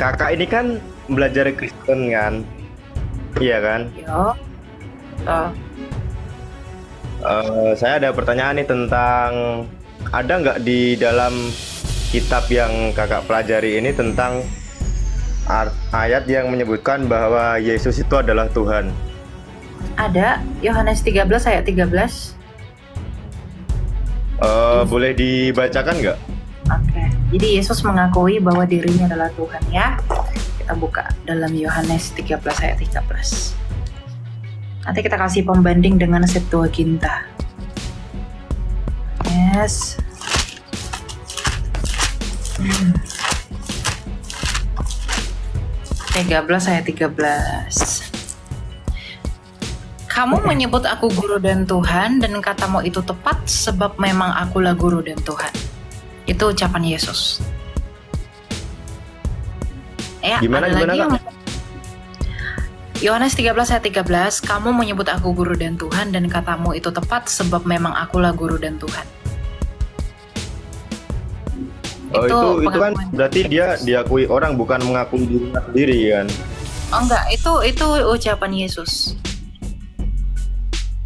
kakak ini kan belajar Kristen kan, iya kan? Yo, toh. Saya ada pertanyaan nih tentang ada nggak di dalam kitab yang kakak pelajari ini tentang ayat yang menyebutkan bahwa Yesus itu adalah Tuhan. Ada Yohanes 13 ayat 13. Boleh dibacakan nggak? Oke. Jadi Yesus mengakui bahwa dirinya adalah Tuhan ya. Kita buka dalam Yohanes 13 ayat 13. Nanti kita kasih pembanding dengan Septuaginta. Yes. 13 ayat 13. Kamu menyebut aku guru dan Tuhan, dan katamu itu tepat sebab memang akulah guru dan Tuhan. Itu ucapan Yesus. Ya, Gimana, ada lagi Kak? Yohanes 13 ayat 13, kamu menyebut aku guru dan Tuhan, dan katamu itu tepat sebab memang akulah guru dan Tuhan. Oh, itu kan pengakuan. berarti dia diakui orang, bukan mengakui dirinya sendiri kan? Oh enggak, itu ucapan Yesus.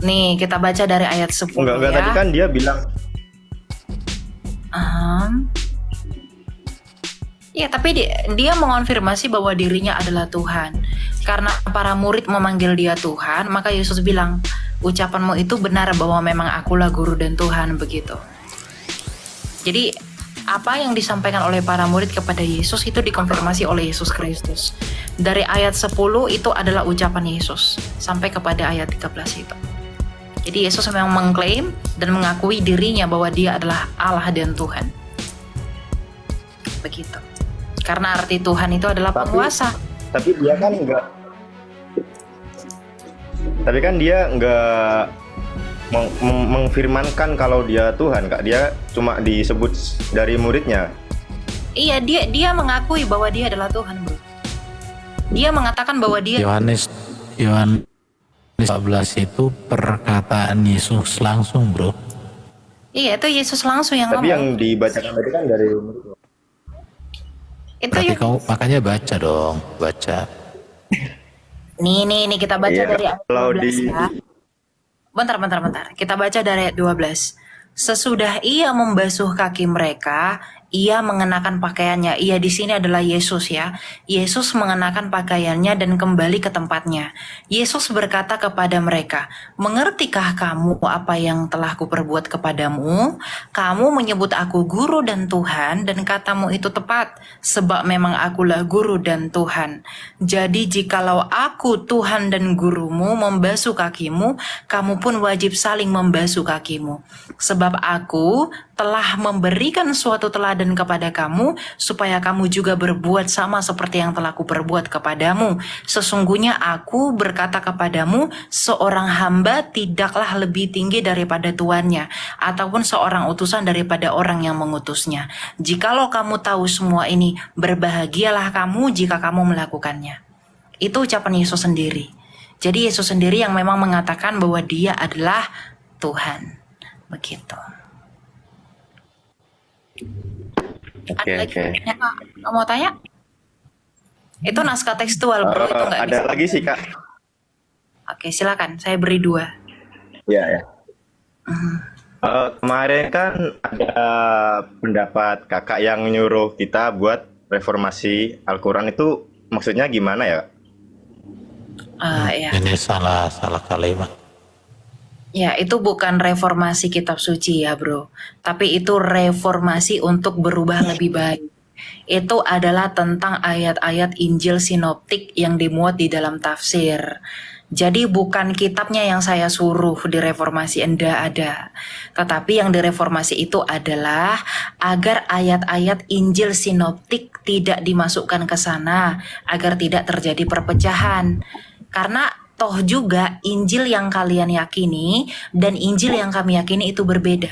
Nih, kita baca dari ayat 10 Enggak, ya. tadi kan dia bilang. Ya, tapi dia mengonfirmasi bahwa dirinya adalah Tuhan. Karena para murid memanggil dia Tuhan, maka Yesus bilang, ucapanmu itu benar bahwa memang akulah guru dan Tuhan, begitu. Jadi, apa yang disampaikan oleh para murid kepada Yesus itu dikonfirmasi oleh Yesus Kristus. Dari ayat 10 itu adalah ucapan Yesus, sampai kepada ayat 13 itu. Jadi Yesus memang mengklaim dan mengakui dirinya bahwa dia adalah Allah dan Tuhan. Begitu. Karena arti Tuhan itu adalah penguasa. Tapi dia kan enggak. Tapi kan dia enggak mengfirmankan kalau dia Tuhan, Kak. Dia cuma disebut dari muridnya. Iya, dia mengakui bahwa dia adalah Tuhan, bro. Dia mengatakan bahwa dia Yohanes 14 itu perkataan Yesus langsung, bro. Iya, itu Yesus langsung yang Tapi ngomong. yang dibacakan tadi kan dari muridnya. Itu Berarti kamu makanya baca dong, baca. Nih kita baca Iya, dari ayat kalau 12 ya. Bentar. Kita baca dari ayat 12. Sesudah ia membasuh kaki mereka, ia mengenakan pakaiannya. Ia di sini adalah Yesus ya. Yesus mengenakan pakaiannya dan kembali ke tempatnya. Yesus berkata kepada mereka, mengertikah kamu apa yang telah kuperbuat kepadamu? Kamu menyebut aku guru dan Tuhan, dan katamu itu tepat, sebab memang akulah guru dan Tuhan. Jadi jikalau aku Tuhan dan gurumu membasuh kakimu, kamu pun wajib saling membasuh kakimu. Sebab aku telah memberikan suatu teladan kepada kamu, supaya kamu juga berbuat sama seperti yang telah kuperbuat kepadamu. Sesungguhnya aku berkata kepadamu, seorang hamba tidaklah lebih tinggi daripada tuannya, ataupun seorang utusan daripada orang yang mengutusnya. Jikalau kamu tahu semua ini, berbahagialah kamu jika kamu melakukannya. Itu ucapan Yesus sendiri. Jadi Yesus sendiri yang memang mengatakan bahwa dia adalah Tuhan. Begitu. Ada lagi yang Kak mau tanya? Itu naskah tekstual, bro. Itu nggak Ada bisa. lagi sih, Kak. Oke, silakan. Saya beri 2. Iya. Kemarin kan ada pendapat kakak yang nyuruh kita buat reformasi Al-Quran, itu maksudnya gimana ya? Ya. Ini salah kalimat. Ya, itu bukan reformasi kitab suci ya, bro. Tapi itu reformasi untuk berubah lebih baik. Itu adalah tentang ayat-ayat Injil sinoptik yang dimuat di dalam tafsir. Jadi bukan kitabnya yang saya suruh direformasi, enggak ada. Tetapi yang direformasi itu adalah agar ayat-ayat Injil sinoptik tidak dimasukkan ke sana, agar tidak terjadi perpecahan. Karena toh juga Injil yang kalian yakini dan Injil yang kami yakini itu berbeda.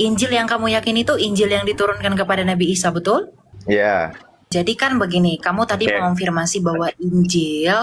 Injil yang kamu yakini itu Injil yang diturunkan kepada Nabi Isa, betul? Iya. Jadi kan begini, kamu tadi mengonfirmasi bahwa Injil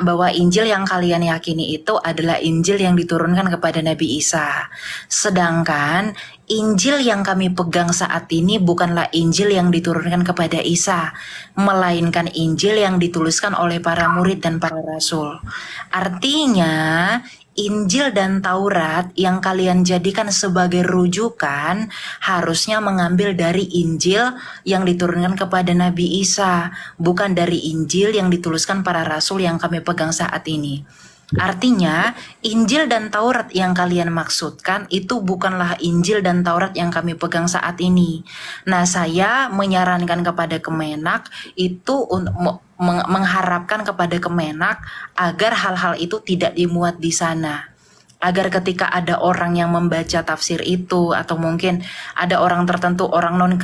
bahwa Injil yang kalian yakini itu adalah Injil yang diturunkan kepada Nabi Isa. Sedangkan Injil yang kami pegang saat ini bukanlah Injil yang diturunkan kepada Isa, melainkan Injil yang dituliskan oleh para murid dan para rasul. Artinya, Injil dan Taurat yang kalian jadikan sebagai rujukan harusnya mengambil dari Injil yang diturunkan kepada Nabi Isa, bukan dari Injil yang dituliskan para rasul yang kami pegang saat ini. Artinya, Injil dan Taurat yang kalian maksudkan itu bukanlah Injil dan Taurat yang kami pegang saat ini. Nah, saya menyarankan kepada Kemenak itu untuk mengharapkan kepada Kemenak agar hal-hal itu tidak dimuat di sana. Agar ketika ada orang yang membaca tafsir itu, atau mungkin ada orang tertentu, orang-orang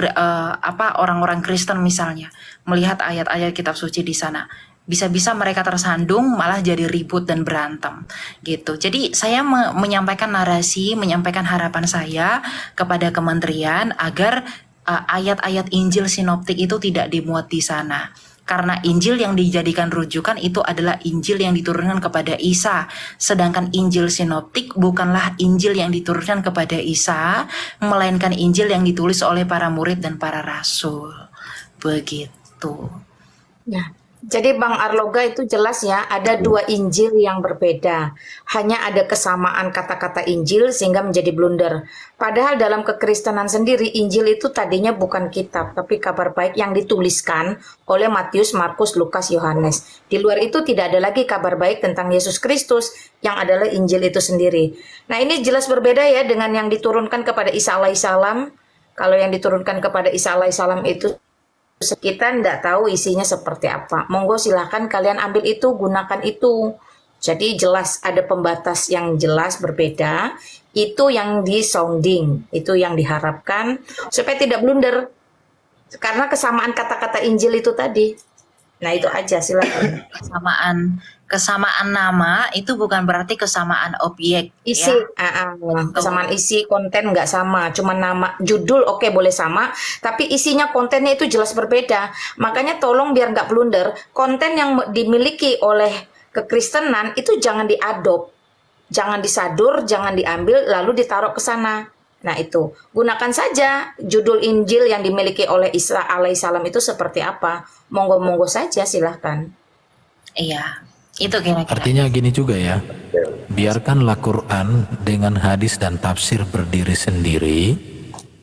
Kristen misalnya, melihat ayat-ayat kitab suci di sana, bisa-bisa mereka tersandung malah jadi ribut dan berantem gitu. Jadi saya menyampaikan narasi, menyampaikan harapan saya kepada kementerian agar ayat-ayat Injil sinoptik itu tidak dimuat di sana. Karena Injil yang dijadikan rujukan itu adalah Injil yang diturunkan kepada Isa. Sedangkan Injil sinoptik bukanlah Injil yang diturunkan kepada Isa, melainkan Injil yang ditulis oleh para murid dan para rasul. Begitu. Ya, jadi Bang Arloga itu jelas ya, ada dua Injil yang berbeda. Hanya ada kesamaan kata-kata Injil sehingga menjadi blunder. Padahal dalam kekristenan sendiri, Injil itu tadinya bukan kitab, tapi kabar baik yang dituliskan oleh Matius, Markus, Lukas, Yohanes. Di luar itu tidak ada lagi kabar baik tentang Yesus Kristus yang adalah Injil itu sendiri. Nah, ini jelas berbeda ya dengan yang diturunkan kepada Isa alaihissalam. Kalau yang diturunkan kepada Isa alaihissalam itu kita tidak tahu isinya seperti apa. Monggo silahkan kalian ambil itu, gunakan itu. Jadi jelas ada pembatas yang jelas berbeda. Itu yang di sounding, itu yang diharapkan supaya tidak blunder. Karena kesamaan kata-kata Injil itu tadi. Nah itu aja, silakan. Kesamaan nama itu bukan berarti kesamaan objek. Isi, ya. Kesamaan isi konten nggak sama, cuma nama judul oke, boleh sama, tapi isinya kontennya itu jelas berbeda. Makanya tolong biar nggak blunder, konten yang dimiliki oleh kekristenan itu jangan diadop, jangan disadur, jangan diambil lalu ditaruh ke sana. Nah itu, gunakan saja judul Injil yang dimiliki oleh Isa alaihissalam itu seperti apa. Monggo-monggo saja silahkan. Iya. Itu kira-kira. Artinya gini juga ya, biarkanlah Quran dengan hadis dan tafsir berdiri sendiri,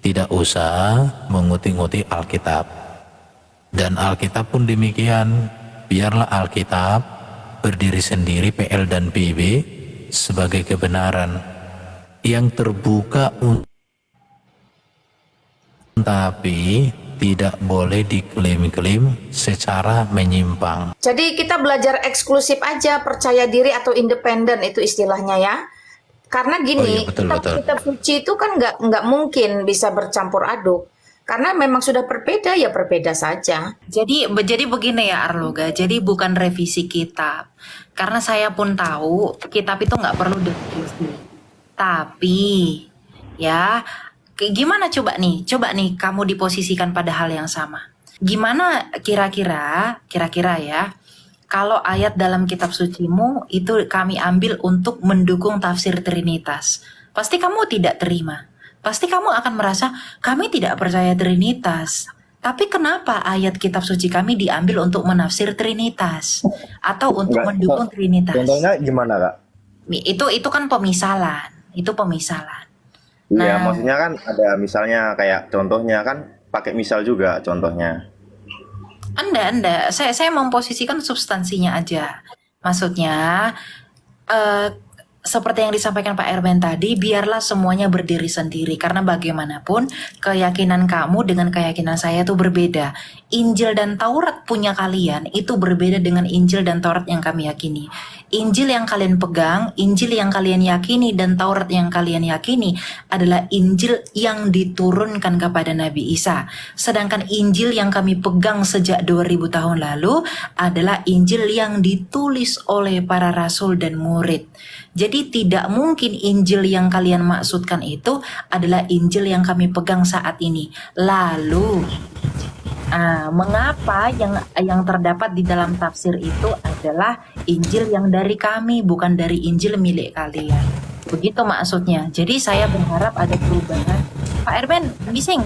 tidak usah menguti-nguti Alkitab. Dan Alkitab pun demikian, biarlah Alkitab berdiri sendiri, PL dan PB, sebagai kebenaran yang terbuka tapi tidak boleh diklaim-klaim secara menyimpang. Jadi kita belajar eksklusif aja, percaya diri atau independen itu istilahnya ya. Karena gini, kitab suci itu kan nggak mungkin bisa bercampur aduk. Karena memang sudah berbeda ya berbeda saja. Jadi begini ya Arloga, jadi bukan revisi kitab. Karena saya pun tahu kitab itu nggak perlu direvisi. Tapi ya gimana coba nih kamu diposisikan pada hal yang sama. Gimana kira-kira ya, kalau ayat dalam kitab sucimu itu kami ambil untuk mendukung tafsir Trinitas, pasti kamu tidak terima. Pasti kamu akan merasa kami tidak percaya Trinitas. Tapi kenapa ayat kitab suci kami diambil untuk menafsir Trinitas atau untuk mendukung Trinitas? Contohnya gimana, Kak? Itu kan pemisalan. Itu pemisalan. Iya, Nah, maksudnya kan ada misalnya kayak contohnya kan pakai misal juga contohnya. Anda, saya memposisikan substansinya aja. Maksudnya, seperti yang disampaikan Pak Erben tadi, biarlah semuanya berdiri sendiri. Karena bagaimanapun, keyakinan kamu dengan keyakinan saya itu berbeda. Injil dan Taurat punya kalian itu berbeda dengan Injil dan Taurat yang kami yakini. Injil yang kalian pegang, Injil yang kalian yakini, dan Taurat yang kalian yakini adalah Injil yang diturunkan kepada Nabi Isa. Sedangkan Injil yang kami pegang sejak 2000 tahun lalu adalah Injil yang ditulis oleh para rasul dan murid. Jadi tidak mungkin Injil yang kalian maksudkan itu adalah Injil yang kami pegang saat ini. Lalu, mengapa yang terdapat di dalam tafsir itu adalah Injil yang dari kami, bukan dari Injil milik kalian. Begitu maksudnya. Jadi saya berharap ada perubahan. Pak Erben, bising.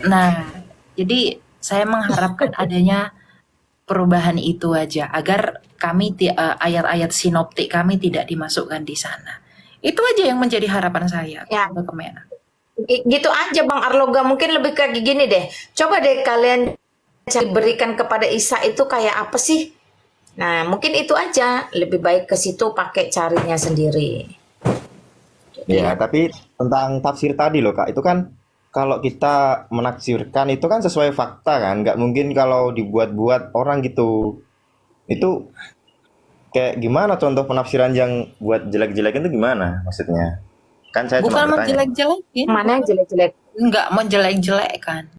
Nah, jadi saya mengharapkan adanya perubahan itu aja agar kami ayat-ayat sinoptik kami tidak dimasukkan di sana. Itu aja yang menjadi harapan saya. Ya. Ke Kemenak. Gitu aja Bang Arloga, mungkin lebih kayak gini deh. Coba deh kalian cari berikan kepada Isa itu kayak apa sih? Nah, mungkin itu aja. Lebih baik ke situ pakai carinya sendiri. Ya, tapi tentang tafsir tadi loh Kak, itu kan kalau kita menafsirkan itu kan sesuai fakta kan, nggak mungkin kalau dibuat-buat orang gitu. Itu kayak gimana contoh penafsiran yang buat jelek-jelek itu gimana maksudnya? Kan saya cuma Bukan bertanya. menjelek-jelekin, Mana yang jelek-jelek? nggak menjelek-jelekkan.